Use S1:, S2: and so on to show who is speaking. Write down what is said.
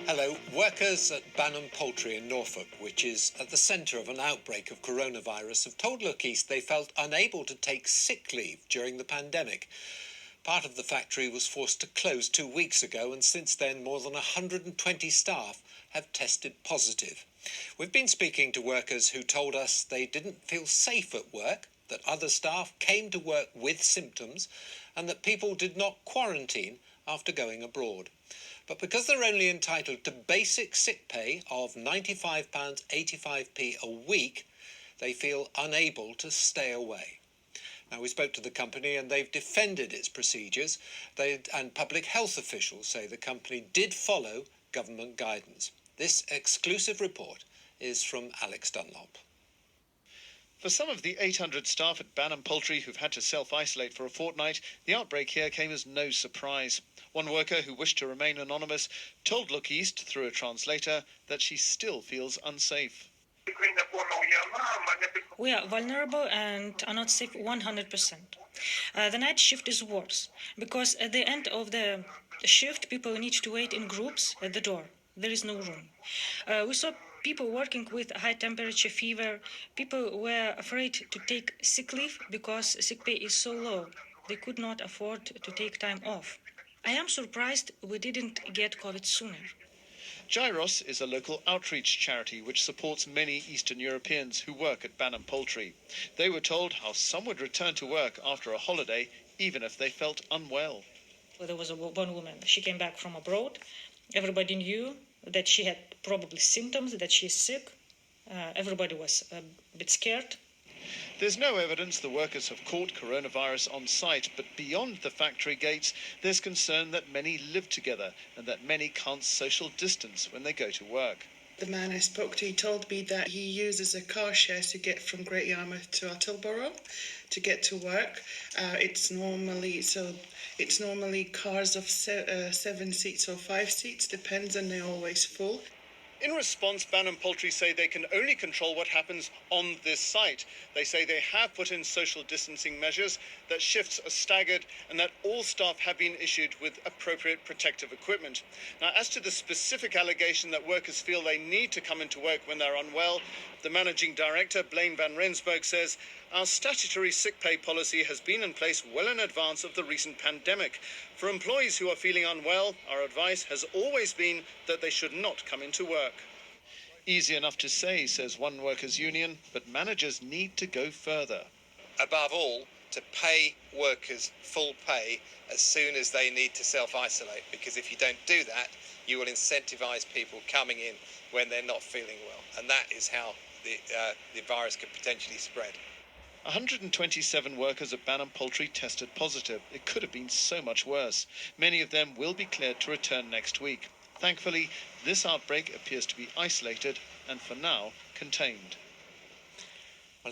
S1: Hello. Workers at Banham Poultry in Norfolk, which is at the centre of an outbreak of coronavirus, have told Look East they felt unable to take sick leave during the pandemic. Part of the factory was forced to close 2 weeks ago, and since then more than 120 staff have tested positive. We've been speaking to workers who told us they didn't feel safe at work, that other staff came to work with symptoms, and that people did not quarantine after going abroad. But because they're only entitled to basic sick pay of £95.85p a week, they feel unable to stay away. Now, we spoke to the company and they've defended its procedures, and public health officials say the company did follow government guidance. This exclusive report is from Alex Dunlop.
S2: For some of the 800 staff at Banham Poultry who've had to self-isolate for a fortnight, the outbreak here came as no surprise. One worker who wished to remain anonymous told Look East through a translator that she still feels unsafe.
S3: We are vulnerable and are not safe 100%. The night shift is worse because at the end of the shift, people need to wait in groups at the door. There is no room. We saw people working with high temperature, fever. People were afraid to take sick leave because sick pay is so low. They could not afford to take time off. I am surprised we didn't get COVID sooner.
S2: GYROS is a local outreach charity which supports many Eastern Europeans who work at Banham Poultry. They were told how some would return to work after a holiday, even if they felt unwell.
S3: There was one woman. She came back from abroad. Everybody knew that she had probably symptoms, that she's sick. Everybody was a bit scared.
S2: There's no evidence the workers have caught coronavirus on site, but beyond the factory gates, there's concern that many live together and that many can't social distance when they go to work.
S4: The man I spoke to, he told me that he uses a car share to get from Great Yarmouth to Attleborough to get to work. It's normally cars of 7 seats or 5 seats, depends, and they're always full.
S2: In response, Banham Poultry say they can only control what happens on this site. They say they have put in social distancing measures, that shifts are staggered, and that all staff have been issued with appropriate protective equipment. Now, as to the specific allegation that workers feel they need to come into work when they're unwell, the managing director, Blaine van Rensburg, says, "Our statutory sick pay policy has been in place well in advance of the recent pandemic. For employees who are feeling unwell, our advice has always been that they should not come into work." Easy enough to say, says one workers' union, but managers need to go further.
S1: Above all, to pay workers full pay as soon as they need to self-isolate, because if you don't do that, you will incentivise people coming in when they're not feeling well, and that is how the virus could potentially spread.
S2: 127 workers at Banham Poultry tested positive. It could have been so much worse. Many of them will be cleared to return next week. Thankfully, this outbreak appears to be isolated and for now contained.